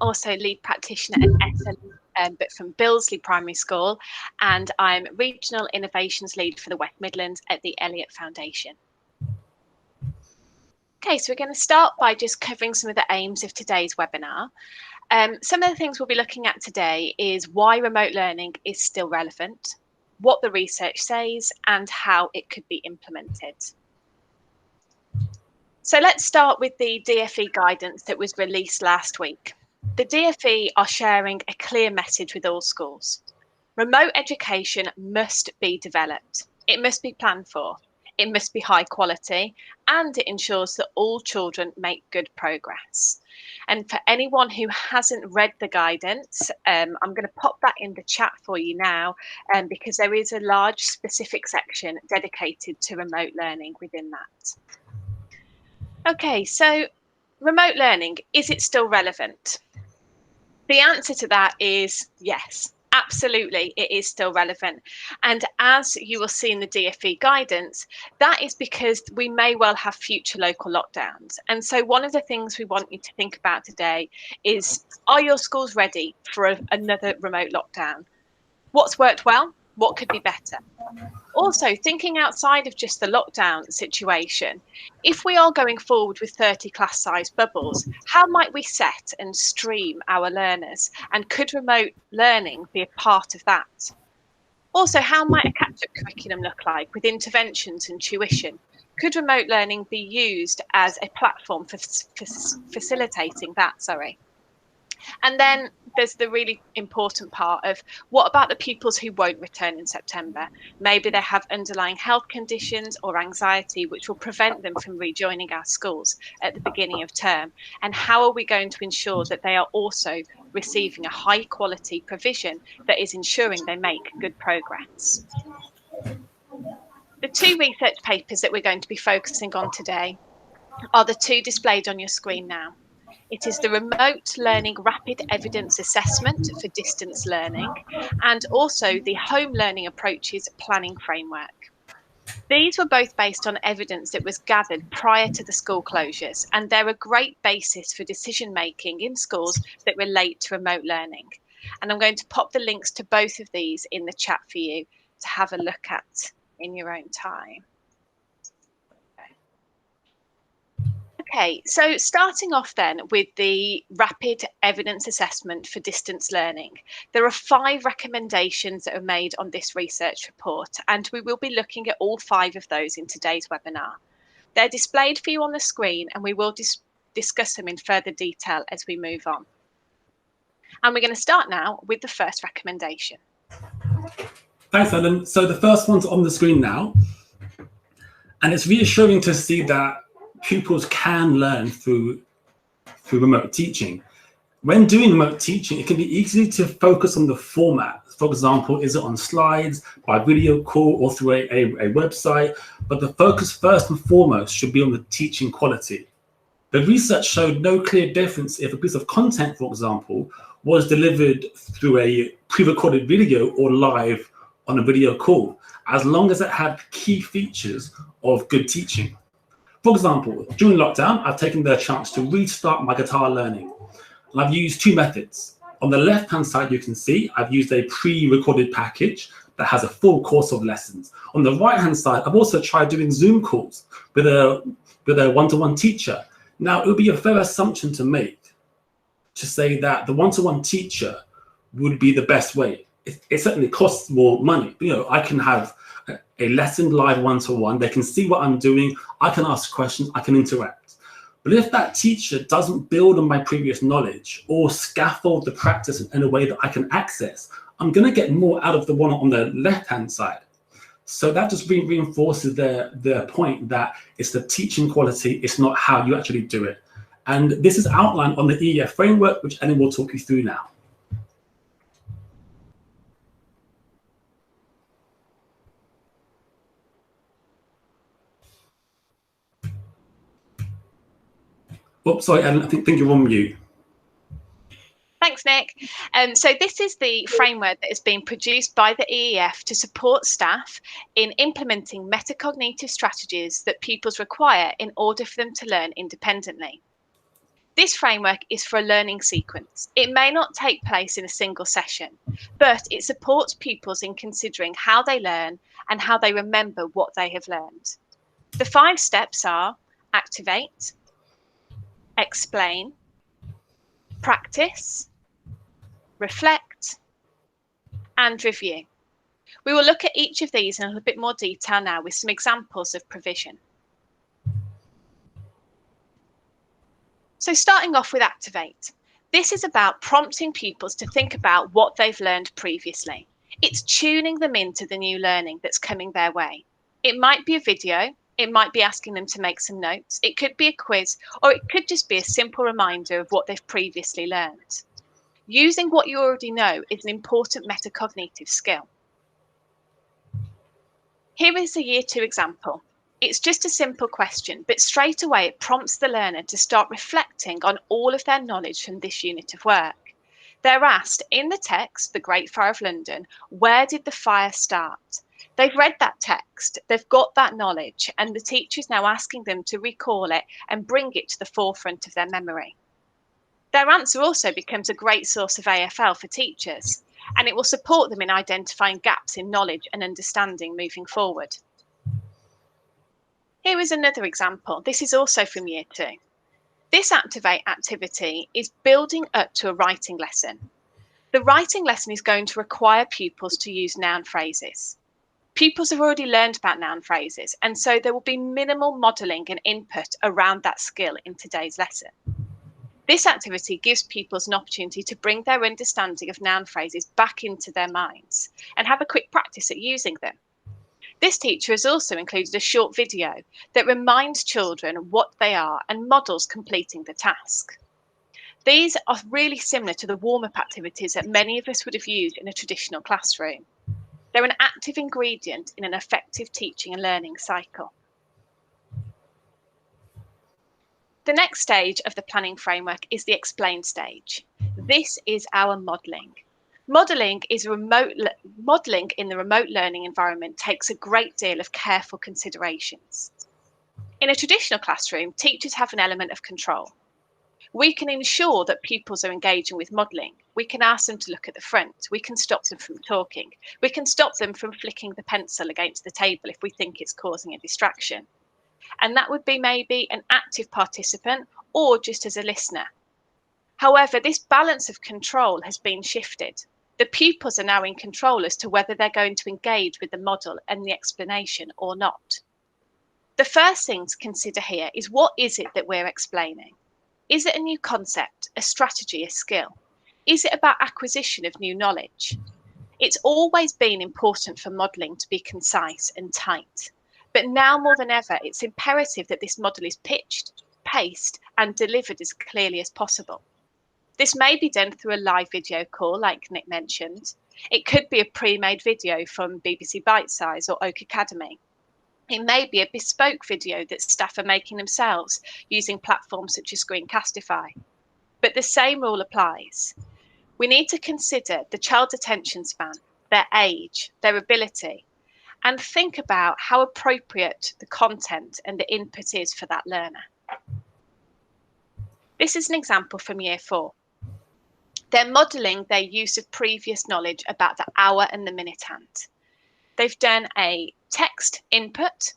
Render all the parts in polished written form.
also lead practitioner at SLE, but from Billesley Primary School, and I'm Regional Innovations Lead for the West Midlands at the Elliott Foundation. Okay, so we're going to start by just covering some of the aims of today's webinar. Some of the things we'll be looking at today is why remote learning is still relevant, what the research says, and how it could be implemented. So let's start with the DfE guidance that was released last week. The DfE are sharing a clear message with all schools. Remote education must be developed. It must be planned for. It must be high quality, and it ensures that all children make good progress. And for anyone who hasn't read the guidance, I'm going to pop that in the chat for you now, because there is a large specific section dedicated to remote learning within that. Okay, so remote learning, is it still relevant? The answer to that is yes. Absolutely, it is still relevant. And as you will see in the DfE guidance, that is because we may well have future local lockdowns. And so one of the things we want you to think about today is, are your schools ready for another remote lockdown? What's worked well? What could be better? Also, thinking outside of just the lockdown situation, if we are going forward with 30 class size bubbles, how might we set and stream our learners? And could remote learning be a part of that? Also, how might a catch-up curriculum look like with interventions and tuition? Could remote learning be used as a platform for facilitating that? And then there's the really important part of, what about the pupils who won't return in September? Maybe they have underlying health conditions or anxiety which will prevent them from rejoining our schools at the beginning of term. And how are we going to ensure that they are also receiving a high quality provision that is ensuring they make good progress? The two research papers that we're going to be focusing on today are the two displayed on your screen now. It is the Remote Learning Rapid Evidence Assessment for Distance Learning, and also the Home Learning Approaches Planning Framework. These were both based on evidence that was gathered prior to the school closures, and they're a great basis for decision making in schools that relate to remote learning. And I'm going to pop the links to both of these in the chat for you to have a look at in your own time. Okay, so starting off then with the rapid evidence assessment for distance learning, there are 5 recommendations that are made on this research report, and we will be looking at all 5 of those in today's webinar. They're displayed for you on the screen, and we will discuss them in further detail as we move on. And we're going to start now with the first recommendation. Thanks, Ellen. So the first one's on the screen now, and it's reassuring to see that pupils can learn through remote teaching. When doing remote teaching, it can be easy to focus on the format. For example, is it on slides, by video call, or through a website? But the focus first and foremost should be on the teaching quality. The research showed no clear difference if a piece of content, for example, was delivered through a pre-recorded video or live on a video call, as long as it had key features of good teaching. For example, during lockdown, I've taken the chance to restart my guitar learning. And I've used 2 methods. On the left-hand side, you can see I've used a pre-recorded package that has a full course of lessons. On the right-hand side, I've also tried doing Zoom calls with a one-to-one teacher. Now, it would be a fair assumption to make to say that the one-to-one teacher would be the best way. It certainly costs more money. You know, I can have a lesson live one-to-one, they can see what I'm doing, I can ask questions, I can interact. But if that teacher doesn't build on my previous knowledge or scaffold the practice in a way that I can access, I'm going to get more out of the one on the left-hand side. So that just reinforces the point that it's the teaching quality, it's not how you actually do it. And this is outlined on the EEF framework, which Ellen will talk you through now. Oops, sorry, Ellen, I think you're on mute. Thanks, Nick. So this is the framework that is being produced by the EEF to support staff in implementing metacognitive strategies that pupils require in order for them to learn independently. This framework is for a learning sequence. It may not take place in a single session, but it supports pupils in considering how they learn and how they remember what they have learned. The 5 steps are activate, explain, practice, reflect, and review. We will look at each of these in a little bit more detail now with some examples of provision. So starting off with activate. This is about prompting pupils to think about what they've learned previously. It's tuning them into the new learning that's coming their way. It might be a video, it might be asking them to make some notes, it could be a quiz, or it could just be a simple reminder of what they've previously learned. Using what you already know is an important metacognitive skill. Here is a Year 2 example. It's just a simple question, but straight away it prompts the learner to start reflecting on all of their knowledge from this unit of work. They're asked in the text, The Great Fire of London, where did the fire start? They've read that text, they've got that knowledge, and the teacher is now asking them to recall it and bring it to the forefront of their memory. Their answer also becomes a great source of AFL for teachers, and it will support them in identifying gaps in knowledge and understanding moving forward. Here is another example. This is also from Year 2. This activate activity is building up to a writing lesson. The writing lesson is going to require pupils to use noun phrases. Pupils have already learned about noun phrases, and so there will be minimal modelling and input around that skill in today's lesson. This activity gives pupils an opportunity to bring their understanding of noun phrases back into their minds and have a quick practice at using them. This teacher has also included a short video that reminds children what they are and models completing the task. These are really similar to the warm-up activities that many of us would have used in a traditional classroom. They're an active ingredient in an effective teaching and learning cycle. The next stage of the planning framework is the explain stage. This is our modelling. Modelling in the remote learning environment takes a great deal of careful considerations. In a traditional classroom, teachers have an element of control. We can ensure that pupils are engaging with modelling. We can ask them to look at the front. We can stop them from talking. We can stop them from flicking the pencil against the table if we think it's causing a distraction. And that would be maybe an active participant or just as a listener. However, this balance of control has been shifted. The pupils are now in control as to whether they're going to engage with the model and the explanation or not. The first thing to consider here is, what is it that we're explaining? Is it a new concept, a strategy, a skill? Is it about acquisition of new knowledge? It's always been important for modelling to be concise and tight. But now more than ever, it's imperative that this model is pitched, paced, and delivered as clearly as possible. This may be done through a live video call, like Nick mentioned. It could be a pre-made video from BBC Bitesize or Oak Academy. It may be a bespoke video that staff are making themselves using platforms such as Screencastify. But the same rule applies. We need to consider the child's attention span, their age, their ability, and think about how appropriate the content and the input is for that learner. This is an example from Year 4. They're modelling their use of previous knowledge about the hour and the minute hand. They've done a text input,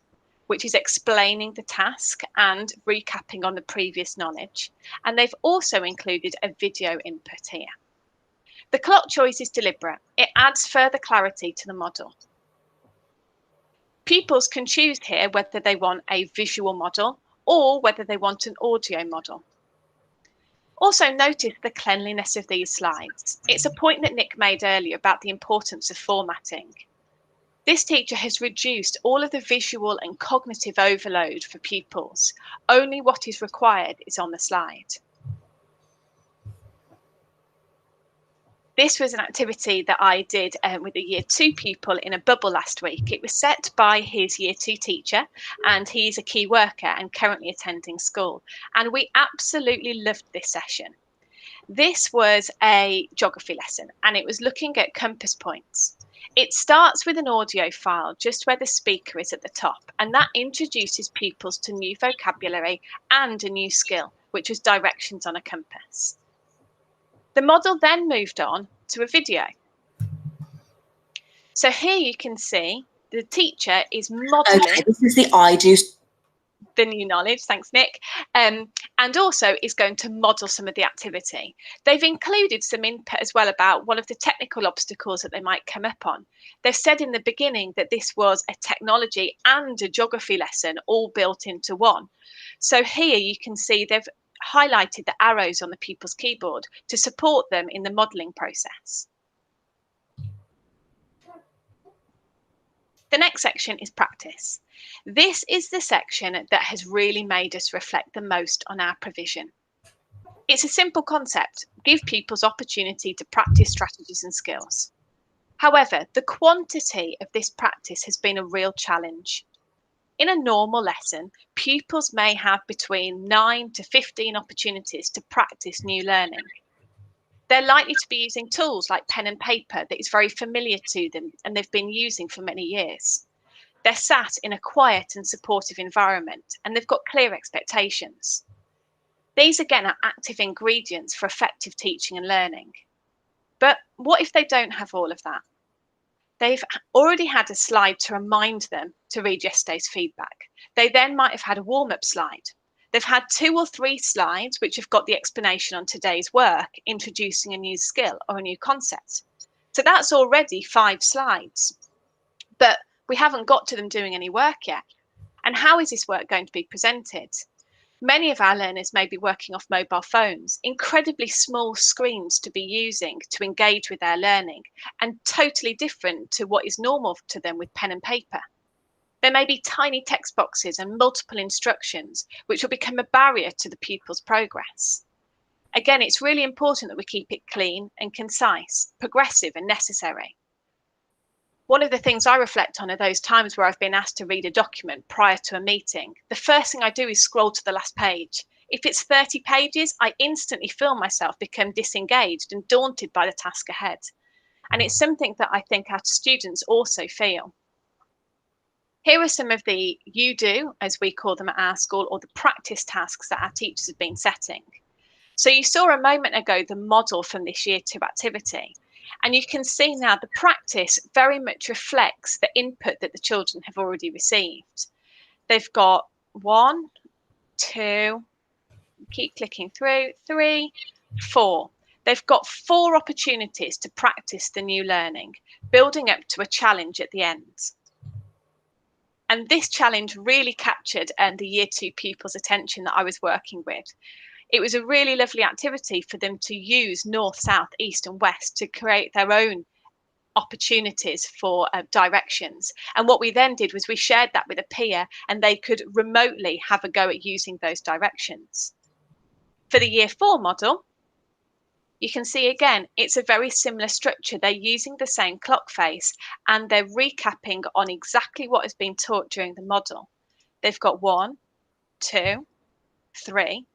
which is explaining the task and recapping on the previous knowledge. And they've also included a video input here. The clock choice is deliberate. It adds further clarity to the model. Pupils can choose here whether they want a visual model or whether they want an audio model. Also notice the cleanliness of these slides. It's a point that Nick made earlier about the importance of formatting. This teacher has reduced all of the visual and cognitive overload for pupils. Only what is required is on the slide. This was an activity that I did with a Year 2 pupil in a bubble last week. It was set by his Year 2 teacher, and he's a key worker and currently attending school. And we absolutely loved this session. This was a geography lesson, and it was looking at compass points. It starts with an audio file just where the speaker is at the top, and that introduces pupils to new vocabulary and a new skill, which was directions on a compass. The model then moved on to a video. So here you can see the teacher is modelling. Okay, this is the I do. The new knowledge, thanks Nick, and also is going to model some of the activity. They've included some input as well about one of the technical obstacles that they might come up on. They've said in the beginning that this was a technology and a geography lesson all built into one. So here you can see they've highlighted the arrows on the pupil's keyboard to support them in the modelling process. The next section is practice. This is the section that has really made us reflect the most on our provision. It's a simple concept: give pupils opportunity to practice strategies and skills. However, the quantity of this practice has been a real challenge. In a normal lesson, pupils may have between 9 to 15 opportunities to practice new learning. They're likely to be using tools like pen and paper that is very familiar to them and they've been using for many years. They're sat in a quiet and supportive environment and they've got clear expectations. These again are active ingredients for effective teaching and learning. But what if they don't have all of that? They've already had a slide to remind them to read yesterday's feedback. They then might have had a warm-up slide. They've had 2 or 3 slides which have got the explanation on today's work, introducing a new skill or a new concept. So that's already 5 slides. But we haven't got to them doing any work yet. And how is this work going to be presented? Many of our learners may be working off mobile phones, incredibly small screens to be using to engage with their learning, and totally different to what is normal to them with pen and paper. There may be tiny text boxes and multiple instructions, which will become a barrier to the pupil's progress. Again, it's really important that we keep it clean and concise, progressive and necessary. One of the things I reflect on are those times where I've been asked to read a document prior to a meeting. The first thing I do is scroll to the last page. If it's 30 pages, I instantly feel myself become disengaged and daunted by the task ahead. And it's something that I think our students also feel. Here are some of the you do, as we call them at our school, or the practice tasks that our teachers have been setting. So you saw a moment ago the model from this Year 2 activity. And you can see now the practice very much reflects the input that the children have already received. They've got 1, 2, keep clicking through, 3, 4. They've got 4 opportunities to practice the new learning, building up to a challenge at the end. And this challenge really captured the Year 2 pupils' attention that I was working with. It was a really lovely activity for them to use north, south, east and west to create their own opportunities for directions. And what we then did was we shared that with a peer and they could remotely have a go at using those directions. For the Year 4 model, you can see again, it's a very similar structure. They're using the same clock face and they're recapping on exactly what has been taught during the model. They've got 1, 2, 3,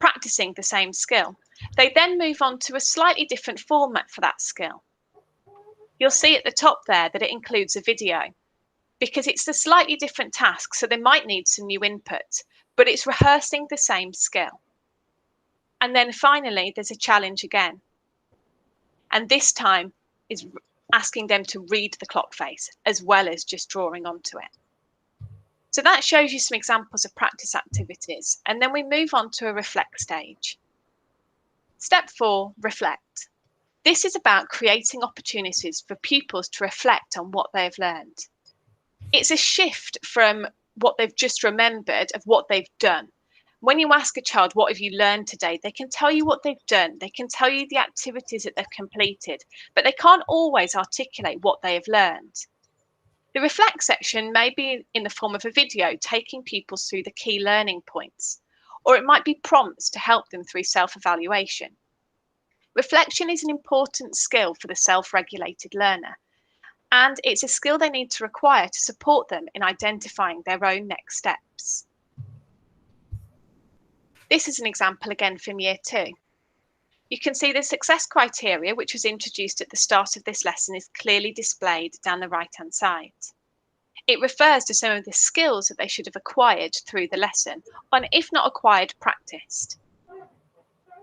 practicing the same skill. They then move on to a slightly different format for that skill. You'll see at the top there that it includes a video because it's a slightly different task, so they might need some new input, but it's rehearsing the same skill. And then finally, there's a challenge again. And this time is asking them to read the clock face as well as just drawing onto it. So that shows you some examples of practice activities. And then we move on to a reflect stage. Step 4, reflect. This is about creating opportunities for pupils to reflect on what they've learned. It's a shift from what they've just remembered of what they've done. When you ask a child, what have you learned today? They can tell you what they've done. They can tell you the activities that they've completed, but they can't always articulate what they have learned. The reflect section may be in the form of a video taking pupils through the key learning points, or it might be prompts to help them through self-evaluation. Reflection is an important skill for the self-regulated learner, and it's a skill they need to acquire to support them in identifying their own next steps. This is an example again from Year 2. You can see the success criteria, which was introduced at the start of this lesson, is clearly displayed down the right-hand side. It refers to some of the skills that they should have acquired through the lesson, and if not acquired, practiced.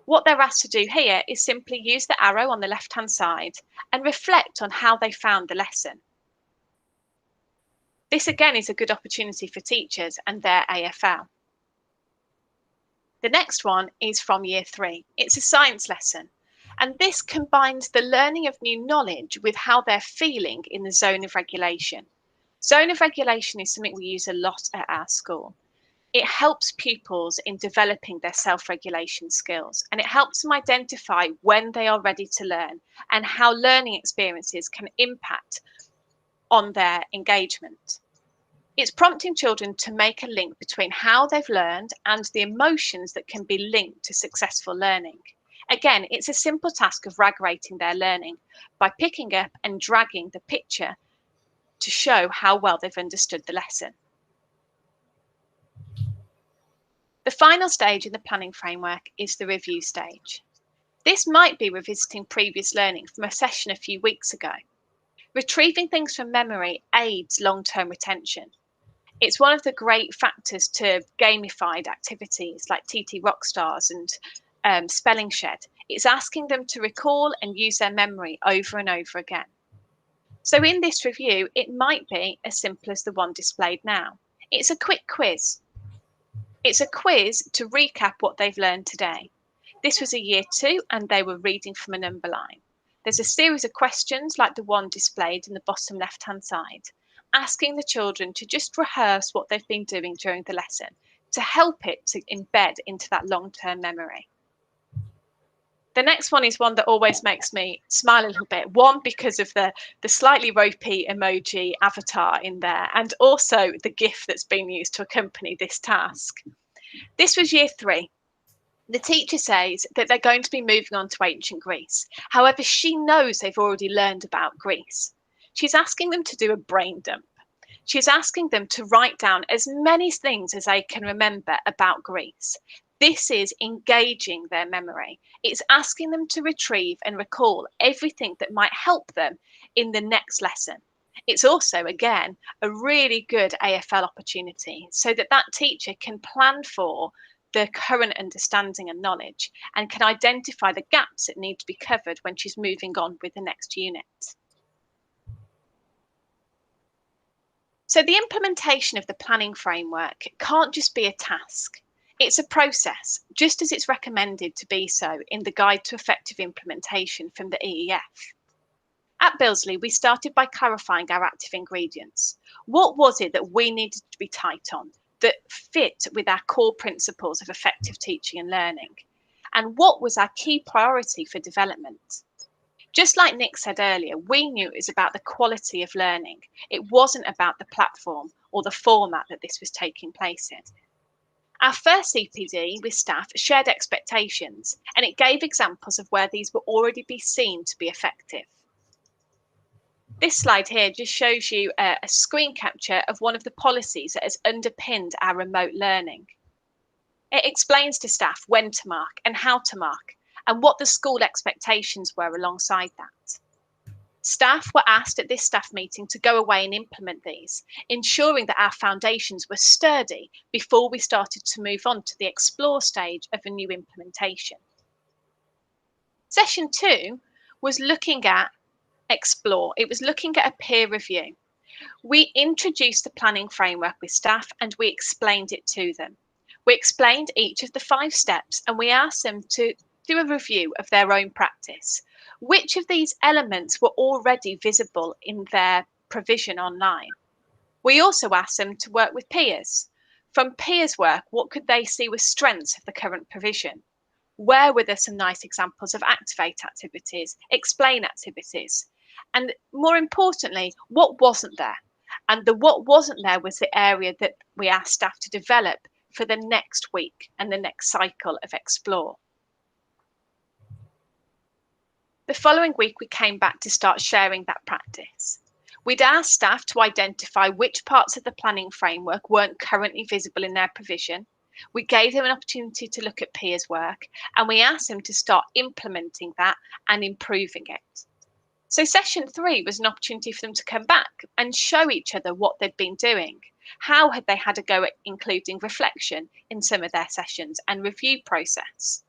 What they're asked to do here is simply use the arrow on the left-hand side and reflect on how they found the lesson. This again is a good opportunity for teachers and their AFL. The next one is from year 3. It's a science lesson, and this combines the learning of new knowledge with how they're feeling in the zone of regulation. Zone of regulation is something we use a lot at our school. It helps pupils in developing their self-regulation skills, and it helps them identify when they are ready to learn and how learning experiences can impact on their engagement. It's prompting children to make a link between how they've learned and the emotions that can be linked to successful learning. Again, it's a simple task of rag rating their learning by picking up and dragging the picture to show how well they've understood the lesson. The final stage in the planning framework is the review stage. This might be revisiting previous learning from a session a few weeks ago. Retrieving things from memory aids long-term retention. It's one of the great factors to gamified activities like TT Rockstars and Spelling Shed. It's asking them to recall and use their memory over and over again. So in this review, it might be as simple as the one displayed now. It's a quick quiz. It's a quiz to recap what they've learned today. This was a year 2 and they were reading from a number line. There's a series of questions like the one displayed in the bottom left-hand side, asking the children to just rehearse what they've been doing during the lesson to help it to embed into that long-term memory. The next one is one that always makes me smile a little bit. One, because of the slightly ropey emoji avatar in there, and also the GIF that's been used to accompany this task. This was year 3. The teacher says that they're going to be moving on to ancient Greece. However, she knows they've already learned about Greece. She's asking them to do a brain dump. She's asking them to write down as many things as they can remember about Greece. This is engaging their memory. It's asking them to retrieve and recall everything that might help them in the next lesson. It's also, again, a really good AFL opportunity so that that teacher can plan for the current understanding and knowledge and can identify the gaps that need to be covered when she's moving on with the next unit. So the implementation of the planning framework can't just be a task. It's a process, just as it's recommended to be so in the Guide to Effective Implementation from the EEF. At Billesley, we started by clarifying our active ingredients. What was it that we needed to be tight on that fit with our core principles of effective teaching and learning? And what was our key priority for development? Just like Nick said earlier, we knew it was about the quality of learning. It wasn't about the platform or the format that this was taking place in. Our first CPD with staff shared expectations, and it gave examples of where these will already be seen to be effective. This slide here just shows you a screen capture of one of the policies that has underpinned our remote learning. It explains to staff when to mark and how to mark, and what the school expectations were alongside that. Staff were asked at this staff meeting to go away and implement these, ensuring that our foundations were sturdy before we started to move on to the explore stage of a new implementation. Session 2 was looking at explore. It was looking at a peer review. We introduced the planning framework with staff and we explained it to them. We explained each of the 5 steps and we asked them to do a review of their own practice. Which of these elements were already visible in their provision online? We also asked them to work with peers. From peers' work, what could they see were strengths of the current provision? Where were there some nice examples of activate activities, explain activities? And more importantly, what wasn't there? And the what wasn't there was the area that we asked staff to develop for the next week and the next cycle of explore. The following week, we came back to start sharing that practice. We'd asked staff to identify which parts of the planning framework weren't currently visible in their provision. We gave them an opportunity to look at peers' work, and we asked them to start implementing that and improving it. So session 3 was an opportunity for them to come back and show each other what they'd been doing. How had they had a go at including reflection in some of their sessions and review process?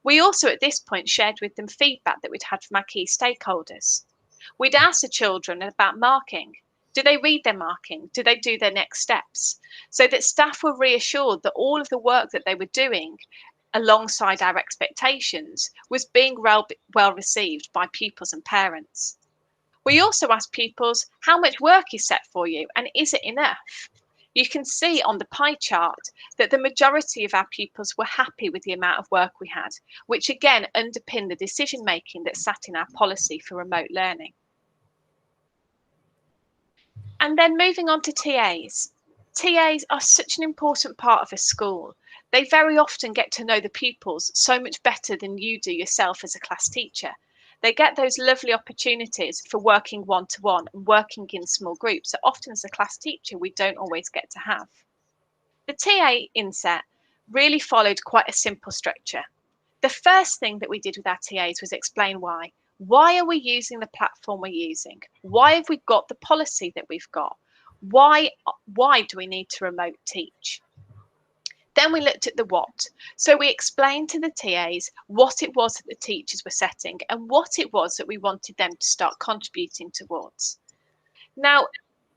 We also at this point shared with them feedback that we'd had from our key stakeholders. We'd asked the children about marking. Do they read their marking? Do they do their next steps? So that staff were reassured that all of the work that they were doing alongside our expectations was being well received by pupils and parents. We also asked pupils, how much work is set for you and is it enough? You can see on the pie chart that the majority of our pupils were happy with the amount of work we had, which again underpinned the decision making that sat in our policy for remote learning. And then moving on to TAs. TAs are such an important part of a school. They very often get to know the pupils so much better than you do yourself as a class teacher. They get those lovely opportunities for working one-to-one and working in small groups that often as a class teacher we don't always get to have. The TA inset really followed quite a simple structure. The first thing that we did with our TAs was explain why. Why are we using the platform we're using? Why have we got the policy that we've got? Why do we need to remote teach? Then we looked at the what. So we explained to the TAs what it was that the teachers were setting and what it was that we wanted them to start contributing towards. Now,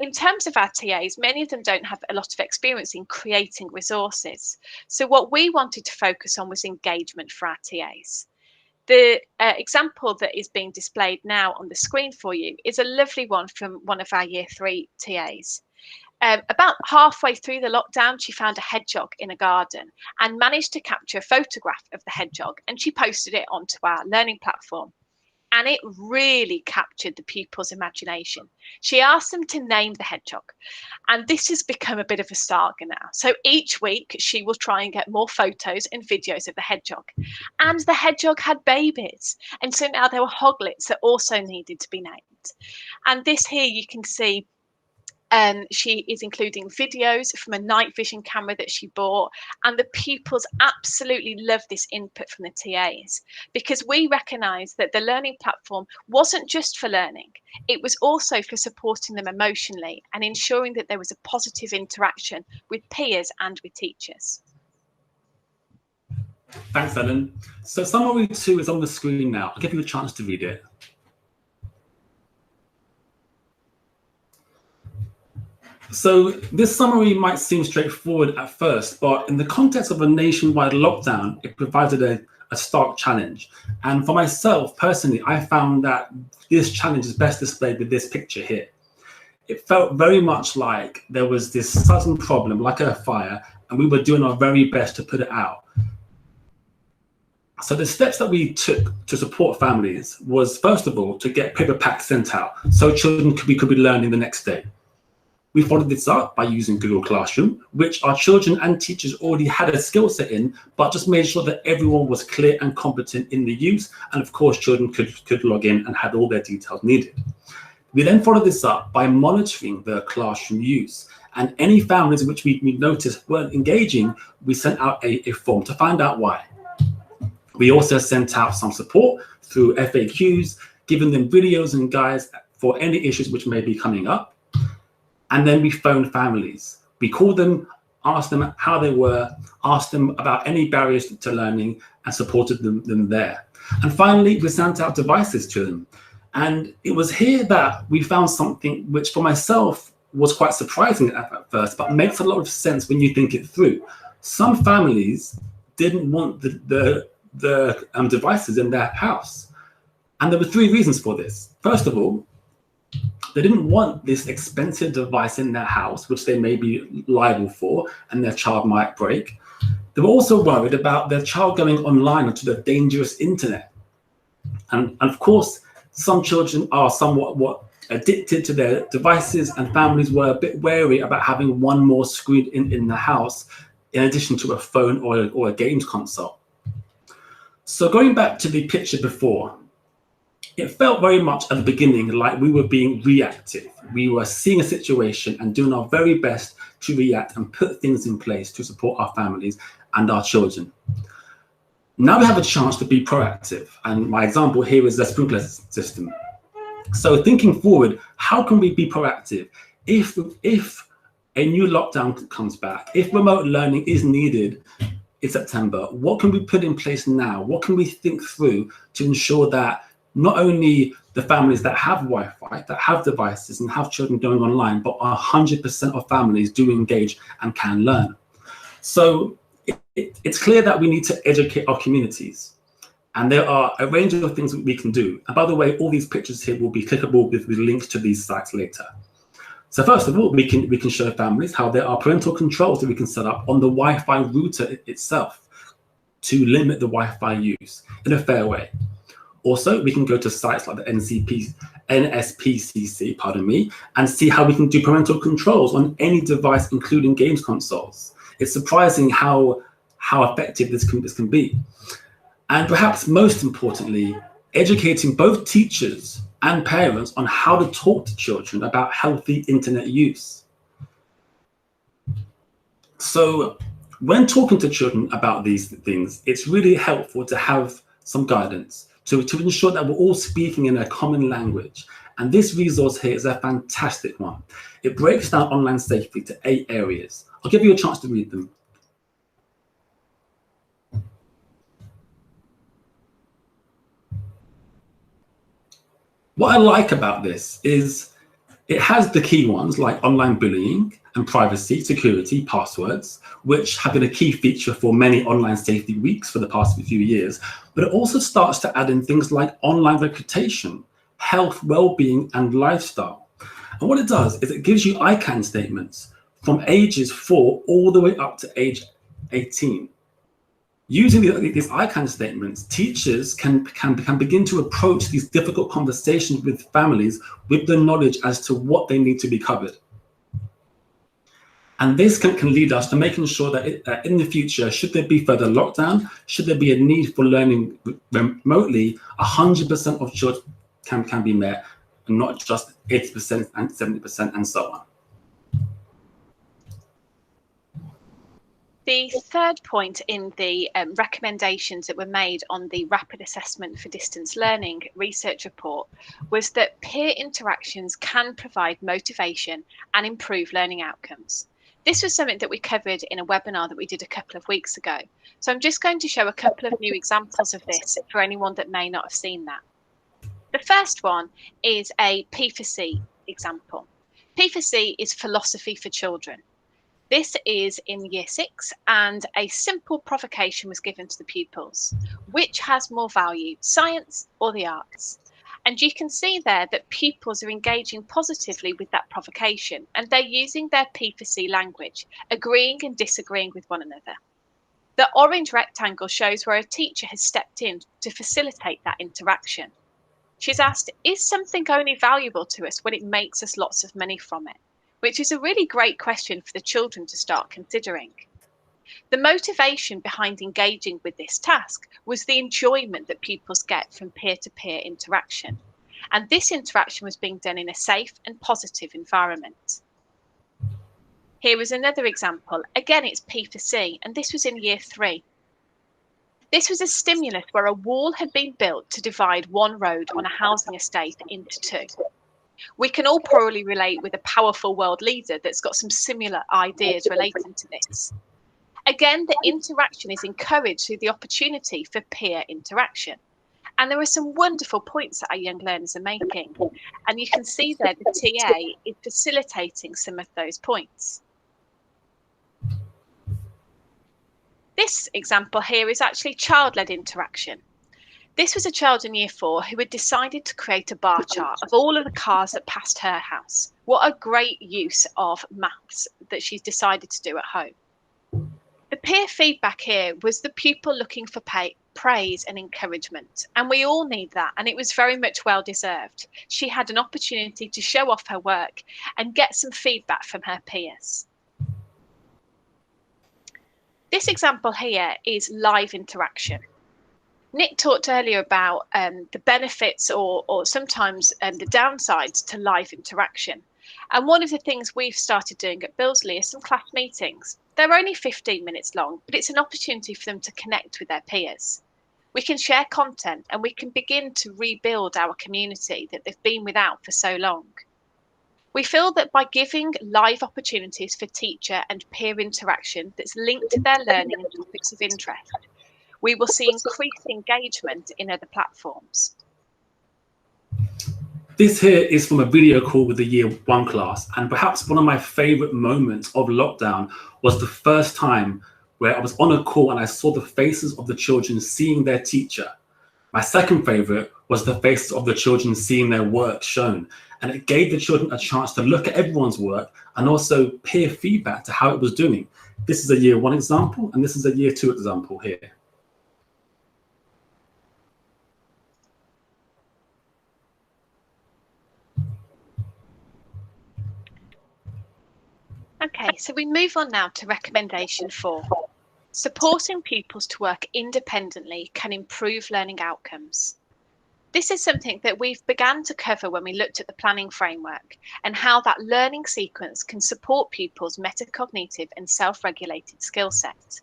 in terms of our TAs, many of them don't have a lot of experience in creating resources. So what we wanted to focus on was engagement for our TAs. The example that is being displayed now on the screen for you is a lovely one from one of our Year 3 TAs. About halfway through the lockdown, she found a hedgehog in a garden and managed to capture a photograph of the hedgehog, and she posted it onto our learning platform. And it really captured the pupils' imagination. She asked them to name the hedgehog, and this has become a bit of a saga now. So each week she will try and get more photos and videos of the hedgehog. And the hedgehog had babies, and so now there were hoglets that also needed to be named. And this here you can see she is including videos from a night vision camera that she bought, and the pupils absolutely love this input from the TAs because we recognise that the learning platform wasn't just for learning, it was also for supporting them emotionally and ensuring that there was a positive interaction with peers and with teachers. Thanks, Ellen. So summary 2 is on the screen now. I'll give you a chance to read it. So this summary might seem straightforward at first, but in the context of a nationwide lockdown, it provided a stark challenge. And for myself, personally, I found that this challenge is best displayed with this picture here. It felt very much like there was this sudden problem, like a fire, and we were doing our very best to put it out. So the steps that we took to support families was, first of all, to get paper packs sent out so children could be learning the next day. We followed this up by using Google Classroom, which our children and teachers already had a skill set in, but just made sure that everyone was clear and competent in the use. And of course, children could log in and had all their details needed. We then followed this up by monitoring the classroom use. And any families which we noticed weren't engaging, we sent out a form to find out why. We also sent out some support through FAQs, giving them videos and guides for any issues which may be coming up. And then we phoned families. We called them, asked them how they were, asked them about any barriers to learning, and supported them there. And finally, we sent out devices to them. And it was here that we found something which for myself was quite surprising at first, but makes a lot of sense when you think it through. Some families didn't want the devices in their house. And there were 3 reasons for this. First of all, they didn't want this expensive device in their house, which they may be liable for, and their child might break. They were also worried about their child going online onto the dangerous internet. And of course, some children are somewhat addicted to their devices, and families were a bit wary about having one more screen in the house, in addition to a phone or a games console. So going back to the picture before, it felt very much at the beginning like we were being reactive. We were seeing a situation and doing our very best to react and put things in place to support our families and our children. Now we have a chance to be proactive. And my example here is the sprinkler system. So thinking forward, how can we be proactive? If a new lockdown comes back, if remote learning is needed in September, what can we put in place now? What can we think through to ensure that not only the families that have Wi-Fi, that have devices and have children going online, but 100% of families do engage and can learn? So it's clear that we need to educate our communities. And there are a range of things that we can do. And by the way, all these pictures here will be clickable with links to these sites later. So first of all, we can show families how there are parental controls that we can set up on the Wi-Fi router itself to limit the Wi-Fi use in a fair way. Also, we can go to sites like the NSPCC, pardon me, and see how we can do parental controls on any device, including games consoles. It's surprising how effective this can be. And perhaps most importantly, educating both teachers and parents on how to talk to children about healthy internet use. So when talking to children about these things, it's really helpful to have some guidance to ensure that we're all speaking in a common language. And this resource here is a fantastic one. It breaks down online safety to 8 areas. I'll give you a chance to read them. What I like about this is it has the key ones like online bullying and privacy, security, passwords, which have been a key feature for many online safety weeks for the past few years. But it also starts to add in things like online reputation, health, well-being, and lifestyle. And what it does is it gives you ICANN statements from ages 4 all the way up to age 18. Using these ICANN statements, teachers can begin to approach these difficult conversations with families with the knowledge as to what they need to be covered. And this can lead us to making sure that in the future, should there be further lockdown, should there be a need for learning remotely, 100% of children can be met, and not just 80% and 70% and so on. The third point in the recommendations that were made on the Rapid Assessment for Distance Learning research report was that peer interactions can provide motivation and improve learning outcomes. This was something that we covered in a webinar that we did a couple of weeks ago. So I'm just going to show a couple of new examples of this for anyone that may not have seen that. The first one is a P4C example. P4C is philosophy for children. This is in year 6, and a simple provocation was given to the pupils. Which has more value, science or the arts? And you can see there that pupils are engaging positively with that provocation, and they're using their P4C language, agreeing and disagreeing with one another. The orange rectangle shows where a teacher has stepped in to facilitate that interaction. She's asked, is something only valuable to us when it makes us lots of money from it? Which is a really great question for the children to start considering. The motivation behind engaging with this task was the enjoyment that pupils get from peer-to-peer interaction. And this interaction was being done in a safe and positive environment. Here is another example. Again, it's P4C, and this was in year 3. This was a stimulus where a wall had been built to divide one road on a housing estate into 2. We can all probably relate with a powerful world leader that's got some similar ideas relating to this. Again, the interaction is encouraged through the opportunity for peer interaction. And there are some wonderful points that our young learners are making. And you can see there the TA is facilitating some of those points. This example here is actually child-led interaction. This was a child in year 4 who had decided to create a bar chart of all of the cars that passed her house. What a great use of maths that she's decided to do at home. The peer feedback here was the pupil looking for praise and encouragement. And we all need that. And it was very much well deserved. She had an opportunity to show off her work and get some feedback from her peers. This example here is live interaction. Nick talked earlier about the benefits or sometimes the downsides to live interaction. And one of the things we've started doing at Billsley is some class meetings. They're only 15 minutes long, but it's an opportunity for them to connect with their peers. We can share content and we can begin to rebuild our community that they've been without for so long. We feel that by giving live opportunities for teacher and peer interaction that's linked to their learning and topics of interest, we will see increased engagement in other platforms. This here is from a video call with the Year 1 class, and perhaps one of my favourite moments of lockdown was the first time where I was on a call and I saw the faces of the children seeing their teacher. My second favourite was the faces of the children seeing their work shown, and it gave the children a chance to look at everyone's work and also peer feedback to how it was doing. This is a Year 1 example, and this is a Year 2 example here. Okay, so we move on now to recommendation 4. Supporting pupils to work independently can improve learning outcomes. This is something that we've begun to cover when we looked at the planning framework and how that learning sequence can support pupils' metacognitive and self-regulated skill sets.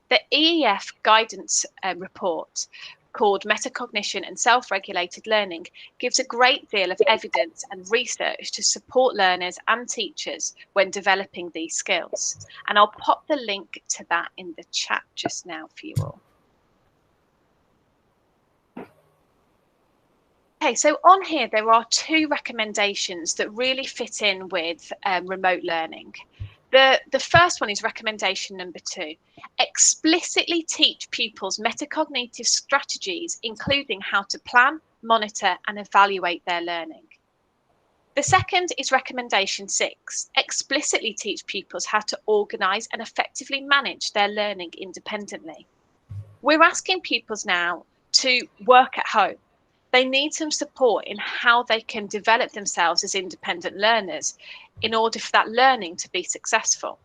The EEF guidance report called Metacognition and Self-Regulated Learning gives a great deal of evidence and research to support learners and teachers when developing these skills. And I'll pop the link to that in the chat just now for you all. Okay, so on here, there are 2 recommendations that really fit in with remote learning. The first one is recommendation number 2. Explicitly teach pupils metacognitive strategies, including how to plan, monitor, and evaluate their learning. The second is recommendation 6. Explicitly teach pupils how to organise and effectively manage their learning independently. We're asking pupils now to work at home. They need some support in how they can develop themselves as independent learners in order for that learning to be successful.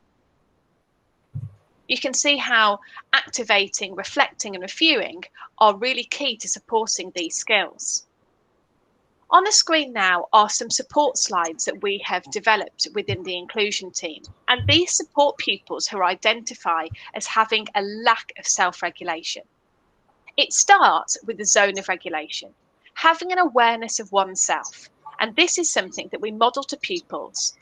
You can see how activating, reflecting, and reviewing are really key to supporting these skills. On the screen now are some support slides that we have developed within the inclusion team, and these support pupils who identify as having a lack of self-regulation. It starts with the zone of regulation, having an awareness of oneself, and this is something that we model to pupils,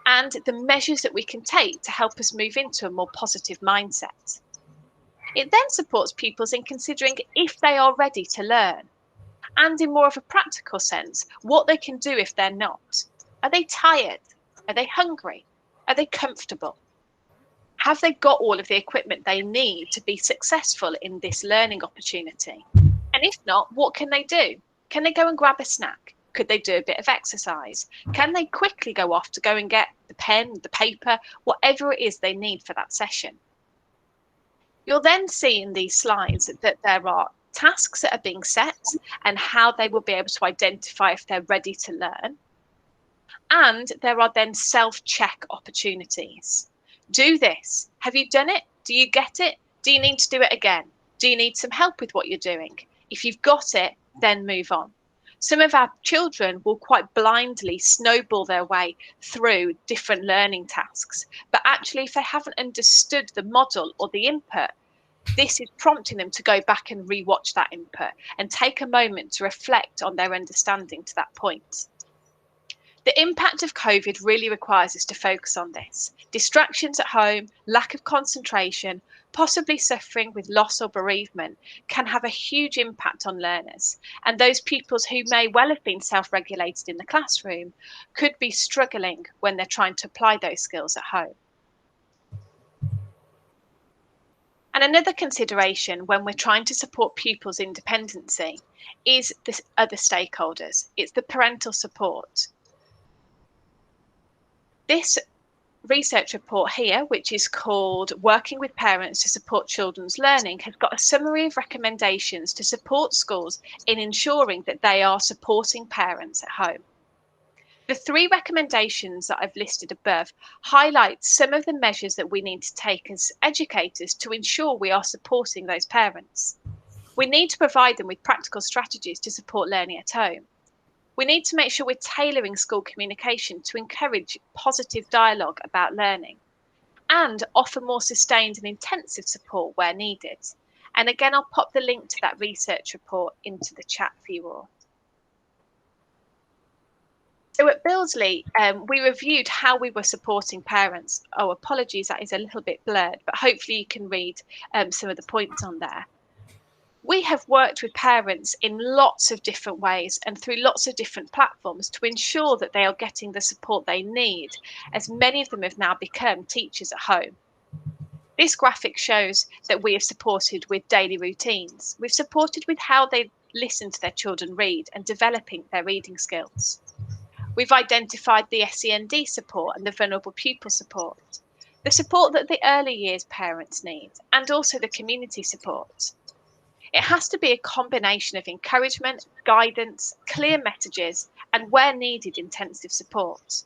and the measures that we can take to help us move into a more positive mindset. It then supports pupils in considering if they are ready to learn, and in more of a practical sense, what they can do if they're not. Are they tired? Are they hungry? Are they comfortable? Have they got all of the equipment they need to be successful in this learning opportunity? And if not, what can they do? Can they go and grab a snack? Could they do a bit of exercise? Can they quickly go off to go and get the pen, the paper, whatever it is they need for that session? You'll then see in these slides that there are tasks that are being set and how they will be able to identify if they're ready to learn. And there are then self-check opportunities. Do this. Have you done it? Do you get it? Do you need to do it again? Do you need some help with what you're doing? If you've got it, then move on. Some of our children will quite blindly snowball their way through different learning tasks. But actually, if they haven't understood the model or the input, this is prompting them to go back and rewatch that input and take a moment to reflect on their understanding to that point. The impact of COVID really requires us to focus on this. Distractions at home, lack of concentration, possibly suffering with loss or bereavement can have a huge impact on learners. And those pupils who may well have been self-regulated in the classroom could be struggling when they're trying to apply those skills at home. And another consideration when we're trying to support pupils' independency is the other stakeholders. It's the parental support. This research report here, which is called Working with Parents to Support Children's Learning, has got a summary of recommendations to support schools in ensuring that they are supporting parents at home. The 3 recommendations that I've listed above highlight some of the measures that we need to take as educators to ensure we are supporting those parents. We need to provide them with practical strategies to support learning at home. We need to make sure we're tailoring school communication to encourage positive dialogue about learning and offer more sustained and intensive support where needed. And again, I'll pop the link to that research report into the chat for you all. So at Billsley, we reviewed how we were supporting parents. Oh, apologies, that is a little bit blurred, but hopefully you can read some of the points on there. We have worked with parents in lots of different ways and through lots of different platforms to ensure that they are getting the support they need, as many of them have now become teachers at home. This graphic shows that we have supported with daily routines. We've supported with how they listen to their children read and developing their reading skills. We've identified the SEND support and the vulnerable pupil support, the support that the early years parents need, and also the community support. It has to be a combination of encouragement, guidance, clear messages, and where needed, intensive support.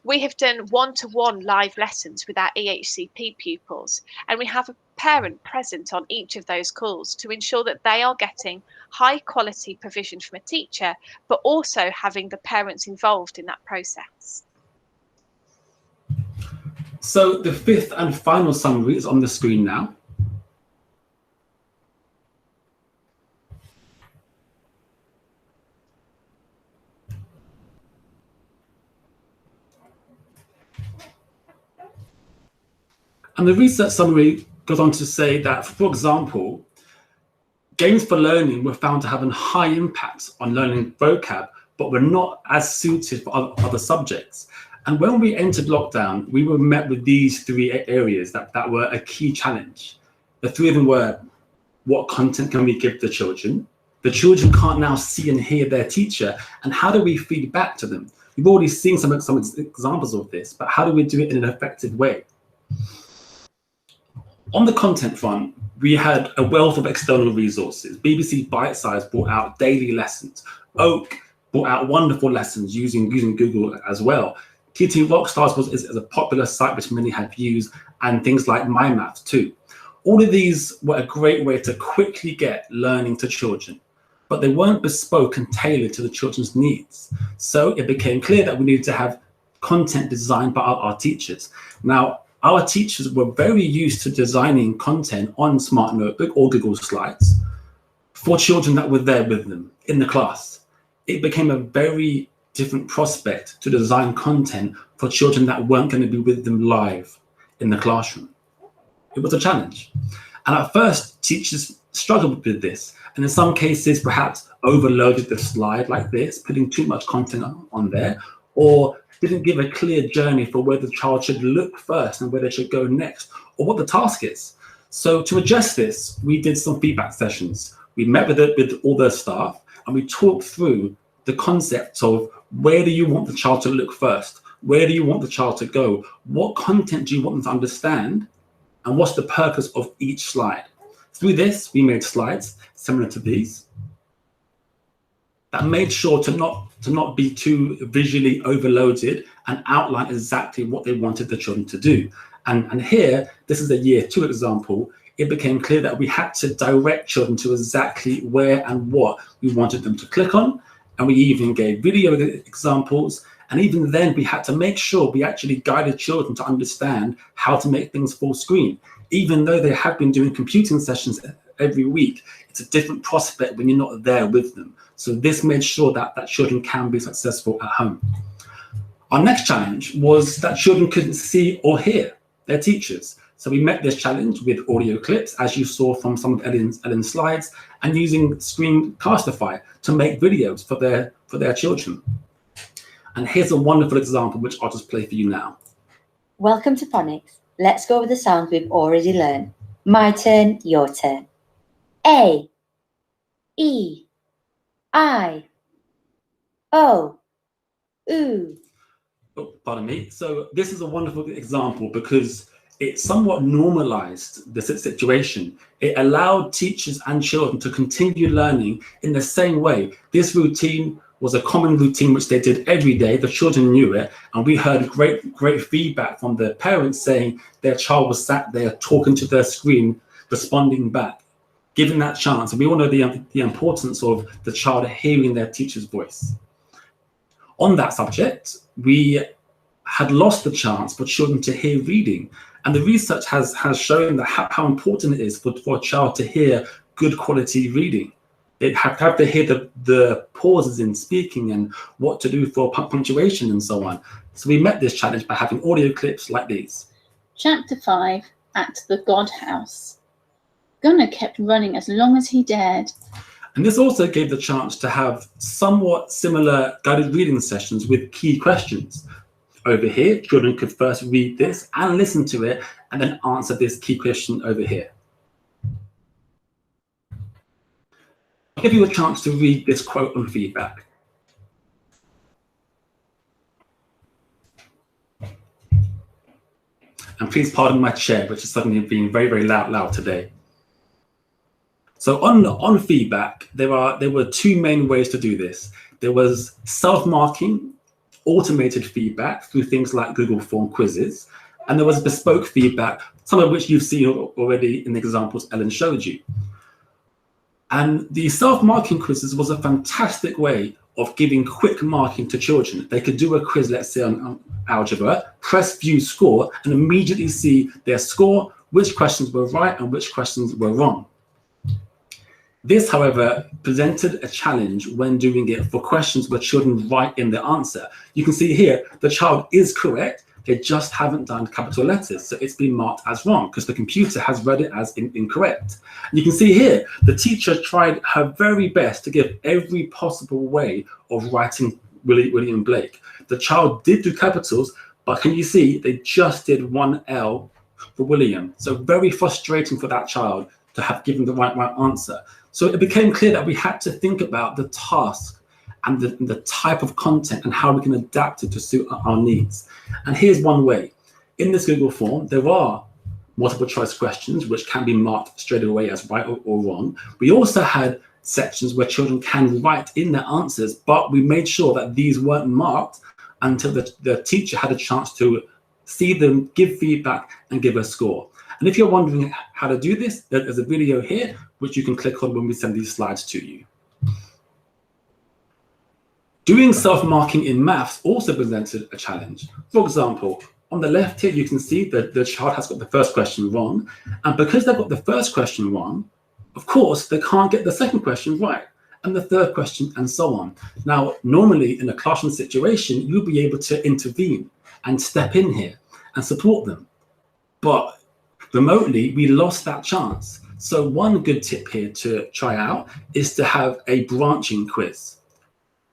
We have done one-to-one live lessons with our EHCP pupils, and we have a parent present on each of those calls to ensure that they are getting high quality provision from a teacher, but also having the parents involved in that process. So the fifth and final summary is on the screen now. And the research summary goes on to say that, for example, games for learning were found to have a high impact on learning vocab, but were not as suited for other subjects. And when we entered lockdown, we were met with these three areas that were a key challenge. The three of them were, what content can we give the children? The children can't now see and hear their teacher, and how do we feed back to them? We've already seen some examples of this, but how do we do it in an effective way? On the content front, we had a wealth of external resources. BBC Bitesize brought out daily lessons. Oak brought out wonderful lessons using Google as well. TT Rockstars is a popular site which many have used, and things like MyMath too. All of these were a great way to quickly get learning to children, but they weren't bespoke and tailored to the children's needs. So it became clear that we needed to have content designed by our teachers. Now, our teachers were very used to designing content on Smart Notebook or Google Slides for children that were there with them in the class. It became a very different prospect to design content for children that weren't going to be with them live in the classroom. It was a challenge. And at first, teachers struggled with this. And in some cases, perhaps overloaded the slide like this, putting too much content on there, or didn't give a clear journey for where the child should look first and where they should go next, or what the task is. So to adjust this, we did some feedback sessions. We met with all the staff, and we talked through the concepts of, where do you want the child to look first? Where do you want the child to go? What content do you want them to understand? And what's the purpose of each slide? Through this, we made slides similar to these that made sure to not be too visually overloaded and outline exactly what they wanted the children to do. And here, this is a year 2 example. It became clear that we had to direct children to exactly where and what we wanted them to click on. And we even gave video examples. And even then, we had to make sure we actually guided children to understand how to make things full screen. Even though they have been doing computing sessions every week, it's a different prospect when you're not there with them. So this made sure that children can be successful at home. Our next challenge was that children couldn't see or hear their teachers. So we met this challenge with audio clips, as you saw from some of Ellen's slides, and using Screencastify to make videos for their children. And here's a wonderful example, which I'll just play for you now. Welcome to Phonics. Let's go over the sounds we've already learned. My turn, your turn. A, E, I, O, U. Oh, pardon me. So this is a wonderful example because it somewhat normalized the situation. It allowed teachers and children to continue learning in the same way. This routine was a common routine which they did every day. The children knew it, and we heard great feedback from the parents saying their child was sat there talking to their screen, responding back, given that chance. And we all know the importance of the child hearing their teacher's voice. On that subject, we had lost the chance for children to hear reading. And the research has shown that how important it is for a child to hear good quality reading. They have to hear the pauses in speaking and what to do for punctuation and so on. So we met this challenge by having audio clips like these. Chapter 5, at the God House. Gunnar kept running as long as he dared. And this also gave the chance to have somewhat similar guided reading sessions with key questions. Over here, children could first read this and listen to it and then answer this key question over here. I'll give you a chance to read this quote on feedback. And please pardon my chair, which is suddenly being very, very loud today. So on feedback, there were two main ways to do this. There was self-marking, automated feedback through things like Google Form quizzes, and there was bespoke feedback, some of which you've seen already in the examples Ellen showed you. And the self-marking quizzes was a fantastic way of giving quick marking to children. They could do a quiz, let's say on algebra, press view score, and immediately see their score, which questions were right and which questions were wrong. This, however, presented a challenge when doing it for questions where children write in the answer. You can see here, the child is correct, they just haven't done capital letters. So it's been marked as wrong because the computer has read it as incorrect. And you can see here, the teacher tried her very best to give every possible way of writing William Blake. The child did do capitals, but can you see, they just did one L for William. So very frustrating for that child to have given the right answer. So it became clear that we had to think about the task and the type of content and how we can adapt it to suit our needs. And here's one way. In this Google form, there are multiple choice questions which can be marked straight away as right or wrong. We also had sections where children can write in their answers, but we made sure that these weren't marked until the teacher had a chance to see them, give feedback, and give a score. And if you're wondering how to do this, there's a video here, which you can click on when we send these slides to you. Doing self-marking in maths also presented a challenge. For example, on the left here, you can see that the child has got the first question wrong. And because they've got the first question wrong, of course, they can't get the second question right, and the third question, and so on. Now, normally in a classroom situation, you'll be able to intervene and step in here and support them. But remotely, we lost that chance. So one good tip here to try out is to have a branching quiz.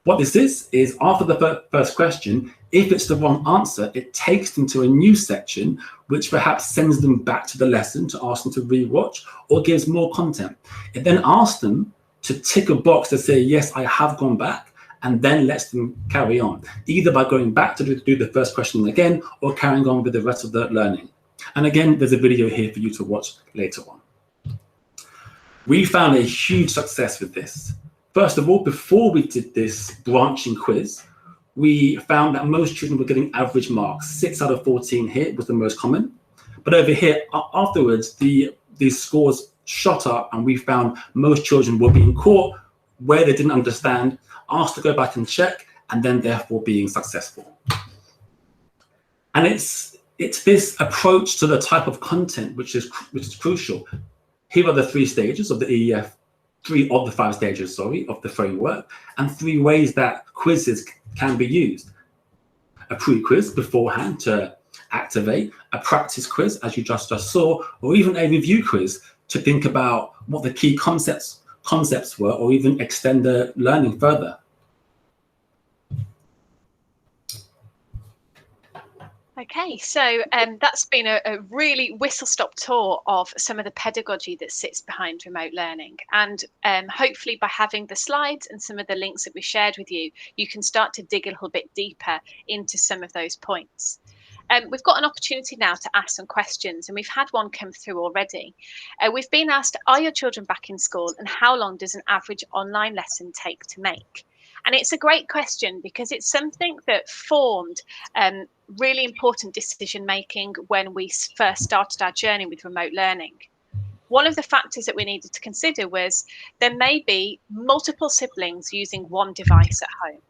What this is after the first question, if it's the wrong answer, it takes them to a new section, which perhaps sends them back to the lesson to ask them to rewatch or gives more content. It then asks them to tick a box to say, yes, I have gone back, and then lets them carry on, either by going back to do the first question again or carrying on with the rest of the learning. And again, there's a video here for you to watch later on. We found a huge success with this. First of all, before we did this branching quiz, we found that most children were getting average marks. 6 out of 14 here was the most common. But over here, afterwards, these scores shot up, and we found most children were being caught where they didn't understand, asked to go back and check, and then therefore being successful. And it's this approach to the type of content which is crucial. Here are the 3 stages of the EEF, 3 of the 5 stages, sorry, of the framework, and 3 ways that quizzes can be used. A pre-quiz beforehand to activate, a practice quiz, as you just saw, or even a review quiz to think about what the key concepts were, or even extend the learning further. Okay, so that's been a really whistle-stop tour of some of the pedagogy that sits behind remote learning. And hopefully by having the slides and some of the links that we shared with you, you can start to dig a little bit deeper into some of those points. We've got an opportunity now to ask some questions, and we've had one come through already. We've been asked, are your children back in school, and how long does an average online lesson take to make? And it's a great question because it's something that formed really important decision making when we first started our journey with remote learning. One of the factors that we needed to consider was there may be multiple siblings using one device at home.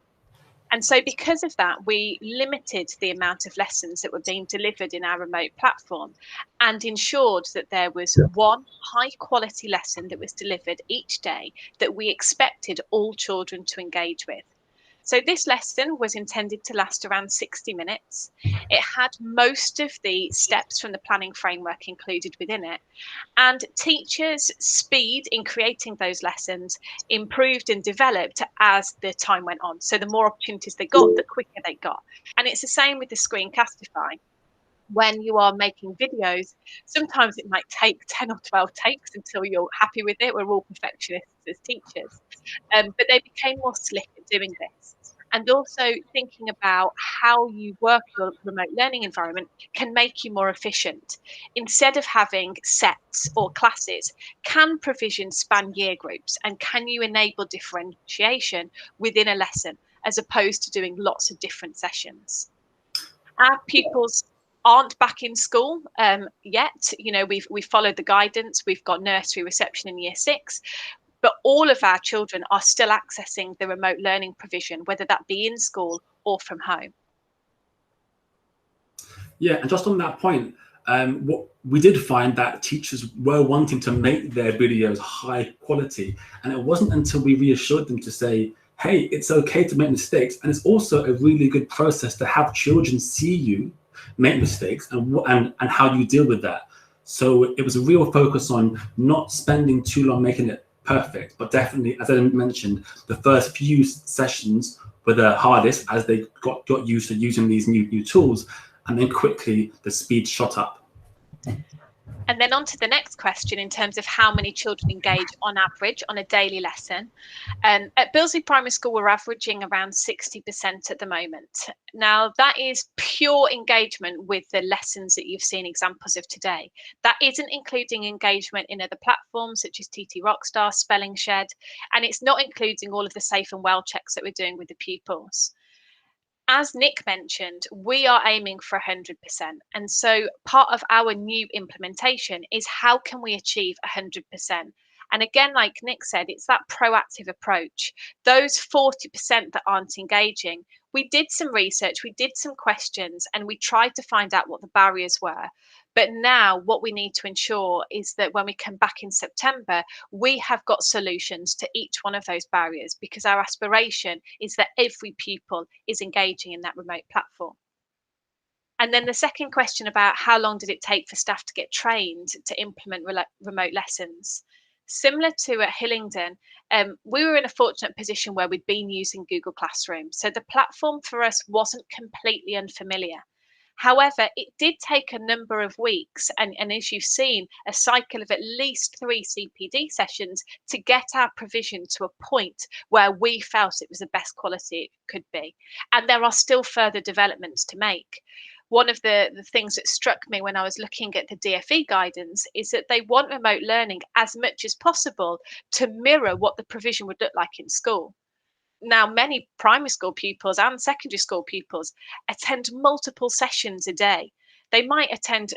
And so because of that, we limited the amount of lessons that were being delivered in our remote platform and ensured that there was one high quality lesson that was delivered each day that we expected all children to engage with. So this lesson was intended to last around 60 minutes. It had most of the steps from the planning framework included within it. And teachers' speed in creating those lessons improved and developed as the time went on. So the more opportunities they got, the quicker they got. And it's the same with the Screencastify. When you are making videos, sometimes it might take 10 or 12 takes until you're happy with it. We're all perfectionists as teachers. But they became more slick at doing this. And also thinking about how you work your remote learning environment can make you more efficient. Instead of having sets or classes, can provision span year groups? And can you enable differentiation within a lesson as opposed to doing lots of different sessions? Our pupils aren't back in school yet. You know, we've followed the guidance. We've got nursery reception in year 6. But all of our children are still accessing the remote learning provision, whether that be in school or from home. Yeah, and just on that point, what we did find that teachers were wanting to make their videos high quality, and it wasn't until we reassured them to say, hey, it's okay to make mistakes, and it's also a really good process to have children see you make mistakes and how you deal with that. So it was a real focus on not spending too long making it perfect, but definitely, as I mentioned, the first few sessions were the hardest as they got used to using these new tools, and then quickly the speed shot up. And then on to the next question in terms of how many children engage on average on a daily lesson. At Bilsey Primary School, we're averaging around 60% at the moment. Now, that is pure engagement with the lessons that you've seen examples of today. That isn't including engagement in other platforms such as TT Rockstar, Spelling Shed, and it's not including all of the safe and well checks that we're doing with the pupils. As Nick mentioned, we are aiming for 100%. And so part of our new implementation is how can we achieve 100%? And again, like Nick said, it's that proactive approach. Those 40% that aren't engaging, we did some research, we did some questions, and we tried to find out what the barriers were. But now what we need to ensure is that when we come back in September, we have got solutions to each one of those barriers, because our aspiration is that every pupil is engaging in that remote platform. And then the second question about how long did it take for staff to get trained to implement remote lessons? Similar to at Hillingdon, we were in a fortunate position where we'd been using Google Classroom. So the platform for us wasn't completely unfamiliar. However, it did take a number of weeks, and as you've seen, a cycle of at least 3 CPD sessions to get our provision to a point where we felt it was the best quality it could be. And there are still further developments to make. One of the things that struck me when I was looking at the DFE guidance is that they want remote learning as much as possible to mirror what the provision would look like in school. Now, many primary school pupils and secondary school pupils attend multiple sessions a day. They might attend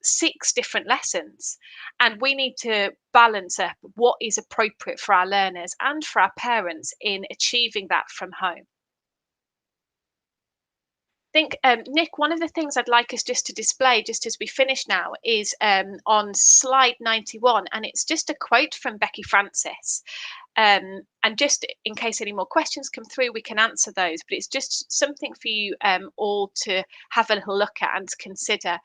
6 different lessons, and we need to balance up what is appropriate for our learners and for our parents in achieving that from home. I think, Nick, one of the things I'd like us just to display, just as we finish now, is on slide 91, and it's just a quote from Becky Francis. And just in case any more questions come through, we can answer those, but it's just something for you all to have a little look at and to consider.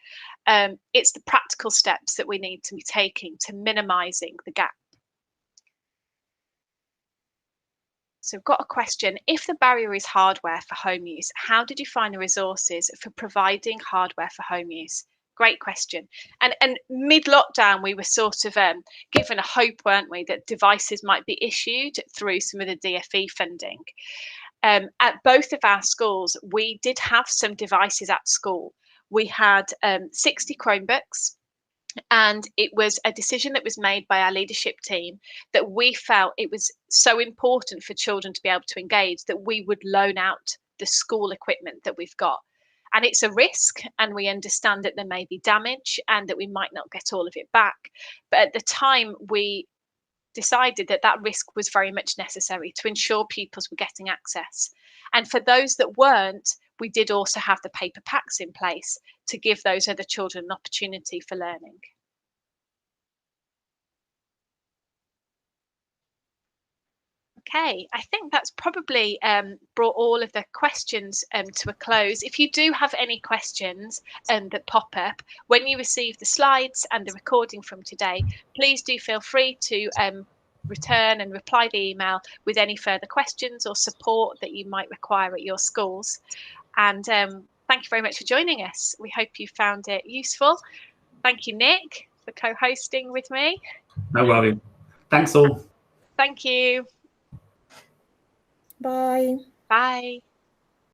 It's the practical steps that we need to be taking to minimising the gap. So we've got a question. If the barrier is hardware for home use, how did you find the resources for providing hardware for home use? Great question. And mid-lockdown, we were sort of given a hope, weren't we, that devices might be issued through some of the DFE funding. At both of our schools, we did have some devices at school. We had 60 Chromebooks, and it was a decision that was made by our leadership team that we felt it was so important for children to be able to engage that we would loan out the school equipment that we've got. And it's a risk, and we understand that there may be damage and that we might not get all of it back. But at the time, we decided that that risk was very much necessary to ensure pupils were getting access. And for those that weren't, we did also have the paper packs in place to give those other children an opportunity for learning. Okay, I think that's probably brought all of the questions to a close. If you do have any questions that pop up when you receive the slides and the recording from today, please do feel free to return and reply the email with any further questions or support that you might require at your schools. And thank you very much for joining us. We hope you found it useful. Thank you, Nick, for co-hosting with me. No worries. Thanks all. Thank you. Bye. Bye.